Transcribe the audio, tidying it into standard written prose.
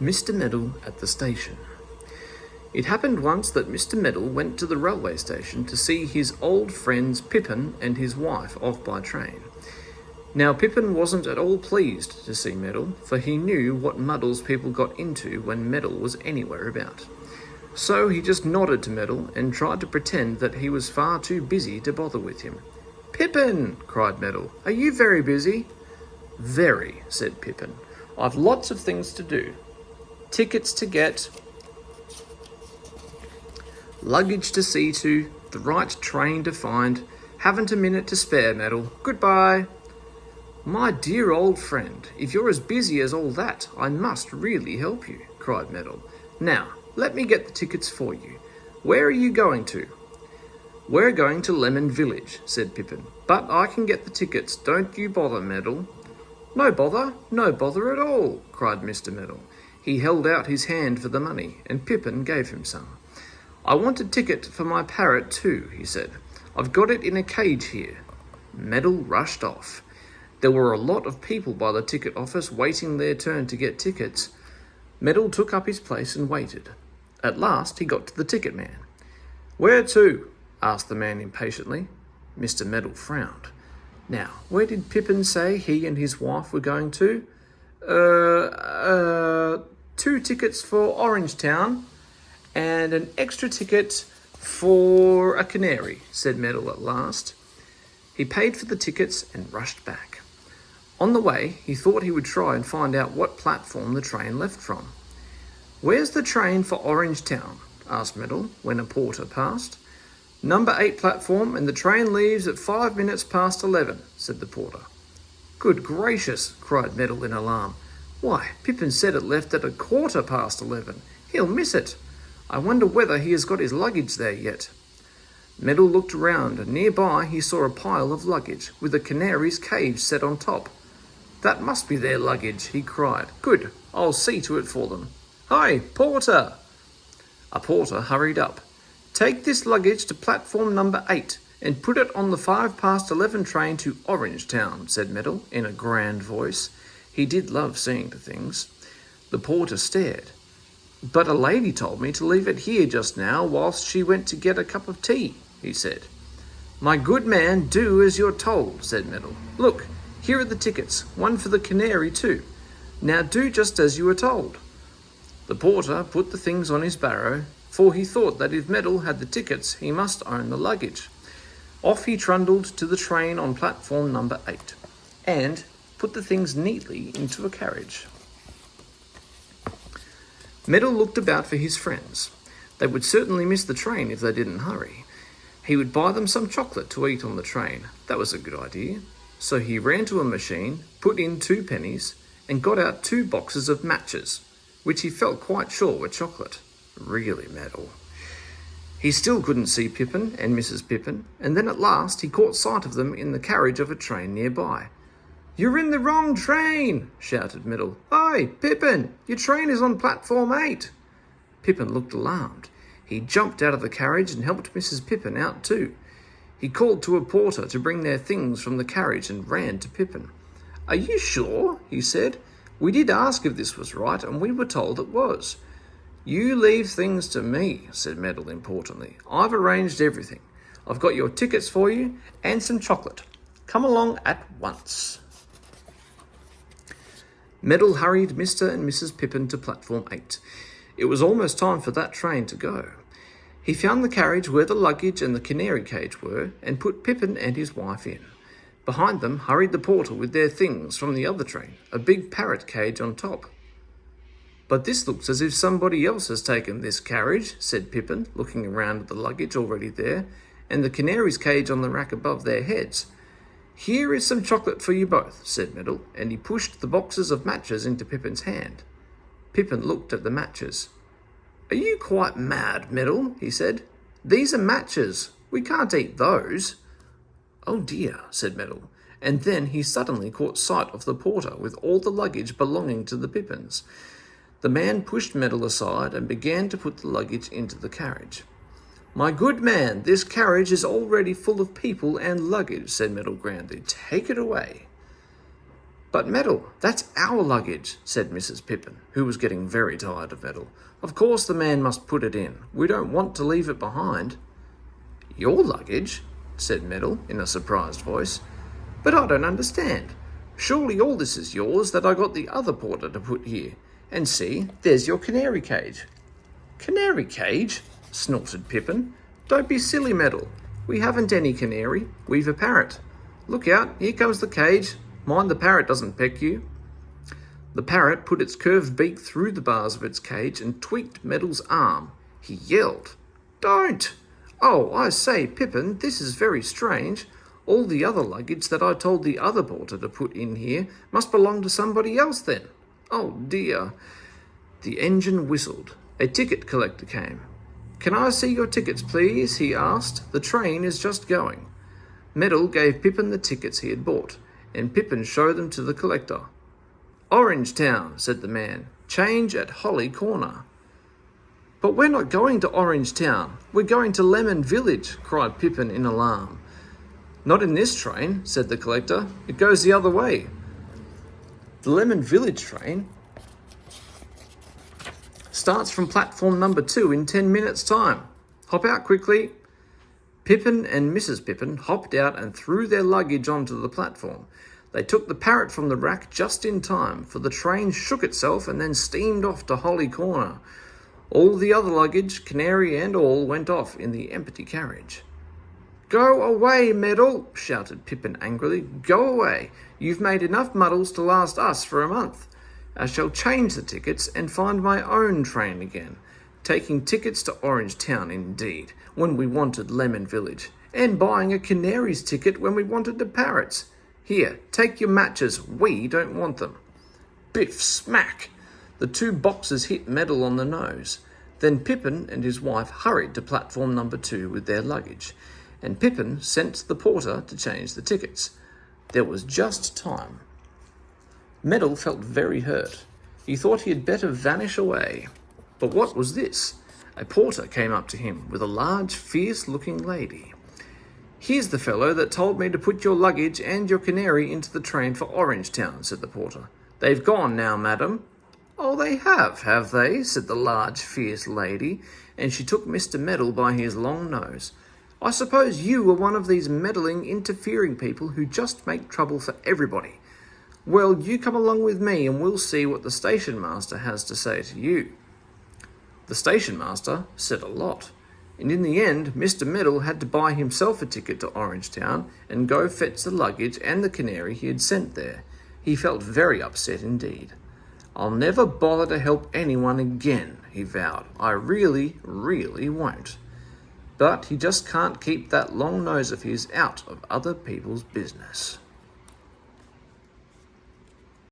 Mr. Meddle at the station. It happened once that Mr. Meddle went to the railway station to see his old friends Pippin and his wife off by train. Now Pippin wasn't at all pleased to see Meddle, for he knew what muddles people got into when Meddle was anywhere about. So he just nodded to Meddle and tried to pretend that he was far too busy to bother with him. "Pippin!" cried Meddle. "Are you very busy?" "Very," said Pippin. "I've lots of things to do. Tickets to get, luggage to see to, the right train to find. Haven't a minute to spare, Meddle. Goodbye." "My dear old friend, if you're as busy as all that, I must really help you," cried Meddle. "Now, let me get the tickets for you. Where are you going to?" "We're going to Lemon Village," said Pippin. "But I can get the tickets. Don't you bother, Meddle." "No bother? No bother at all," cried Mr. Meddle. He held out his hand for the money, and Pippin gave him some. "I want a ticket for my parrot too," he said. "I've got it in a cage here." Meddle rushed off. There were a lot of people by the ticket office waiting their turn to get tickets. Meddle took up his place and waited. At last he got to the ticket man. "Where to?" asked the man impatiently. Mr. Meddle frowned. Now, where did Pippin say he and his wife were going to? 2 tickets for Orangetown and an extra ticket for a canary," said Meddle at last. He paid for the tickets and rushed back. On the way, he thought he would try and find out what platform the train left from. "Where's the train for Orangetown?" asked Meddle when a porter passed. "Number 8 platform, and the train leaves at 5 minutes past 11, said the porter. "Good gracious," cried Meddle in alarm. "Why, Pippin said it left at 11:15. He'll miss it. I wonder whether he has got his luggage there yet." Meddle looked around, and nearby he saw a pile of luggage, with a canary's cage set on top. "That must be their luggage," he cried. "Good, I'll see to it for them. Hi, porter!" A porter hurried up. "Take this luggage to platform number 8 and put it on the 11:05 train to Orangetown," said Meddle in a grand voice. He did love seeing to things. The porter stared. "But a lady told me to leave it here just now whilst she went to get a cup of tea," he said. "My good man, do as you're told," said Meddle. "Look, here are the tickets, one for the canary too. Now do just as you were told." The porter put the things on his barrow, for he thought that if Meddle had the tickets, he must own the luggage. Off he trundled to the train on platform number 8, and put the things neatly into a carriage. Meddle looked about for his friends. They would certainly miss the train if they didn't hurry. He would buy them some chocolate to eat on the train. That was a good idea. So he ran to a machine, put in 2 pennies, and got out 2 boxes of matches, which he felt quite sure were chocolate. Really, Meddle. He still couldn't see Pippin and Mrs. Pippin, and then at last he caught sight of them in the carriage of a train nearby. "You're in the wrong train!" shouted Meddle. "Hi, Pippin! Your train is on platform 8. Pippin looked alarmed. He jumped out of the carriage and helped Mrs. Pippin out too. He called to a porter to bring their things from the carriage and ran to Pippin. "Are you sure?" he said. "We did ask if this was right, and we were told it was." "You leave things to me," said Meddle importantly. "I've arranged everything. I've got your tickets for you and some chocolate. Come along at once." Meddle hurried Mr. and Mrs. Pippin to platform 8. It was almost time for that train to go. He found the carriage where the luggage and the canary cage were, and put Pippin and his wife in. Behind them hurried the porter with their things from the other train, a big parrot cage on top. "But this looks as if somebody else has taken this carriage," said Pippin, looking around at the luggage already there, and the canary's cage on the rack above their heads. "Here is some chocolate for you both," said Meddle, and he pushed the boxes of matches into Pippin's hand. Pippin looked at the matches. "Are you quite mad, Meddle?" he said. "These are matches. We can't eat those." "Oh dear," said Meddle, and then he suddenly caught sight of the porter with all the luggage belonging to the Pippins. The man pushed Meddle aside and began to put the luggage into the carriage. "My good man, this carriage is already full of people and luggage," said Meddle grandly. "Take it away." "But Metal, that's our luggage," said Mrs. Pippin, who was getting very tired of Metal. "Of course the man must put it in. We don't want to leave it behind." "Your luggage?" said Metal in a surprised voice. "But I don't understand. Surely all this is yours that I got the other porter to put here. And see, there's your canary cage." "Canary cage?" snorted Pippin. "Don't be silly, Metal. We haven't any canary. We've a parrot. Look out, here comes the cage. Mind the parrot doesn't peck you." The parrot put its curved beak through the bars of its cage and tweaked Metal's arm. He yelled, "Don't! Oh, I say, Pippin, this is very strange. All the other luggage that I told the other porter to put in here must belong to somebody else then. Oh dear." The engine whistled. A ticket collector came. "Can I see your tickets, please?" he asked. "The train is just going." Metal gave Pippin the tickets he had bought, and Pippin showed them to the collector. "Orange Town," said the man. "Change at Holly Corner." "But we're not going to Orange Town. We're going to Lemon Village," cried Pippin in alarm. "Not in this train," said the collector. "It goes the other way. The Lemon Village train starts from platform number 2 in 10 minutes' time. Hop out quickly." Pippin and Mrs. Pippin hopped out and threw their luggage onto the platform. They took the parrot from the rack just in time, for the train shook itself and then steamed off to Holly Corner. All the other luggage, canary and all, went off in the empty carriage. "Go away, Metal!" shouted Pippin angrily. "Go away! You've made enough muddles to last us for a month. I shall change the tickets and find my own train again. Taking tickets to Orange Town indeed, when we wanted Lemon Village, and buying a canary's ticket when we wanted the parrot's. Here, take your matches. We don't want them." Biff smack! The 2 boxes hit Metal on the nose. Then Pippin and his wife hurried to platform number 2 with their luggage, and Pippin sent the porter to change the tickets. There was just time. Metal felt very hurt. He thought he had better vanish away. But what was this? A porter came up to him with a large, fierce-looking lady. "Here's the fellow that told me to put your luggage and your canary into the train for Orange Town," said the porter. "They've gone now, madam." "Oh, they have they?" said the large, fierce lady, and she took Mr. Metal by his long nose. "I suppose you are one of these meddling, interfering people who just make trouble for everybody. Well, you come along with me and we'll see what the station master has to say to you." The station master said a lot, and in the end Mr. Metal had to buy himself a ticket to Orange Town and go fetch the luggage and the canary he had sent there. He felt very upset indeed. "I'll never bother to help anyone again," he vowed. "I really, really won't." But he just can't keep that long nose of his out of other people's business.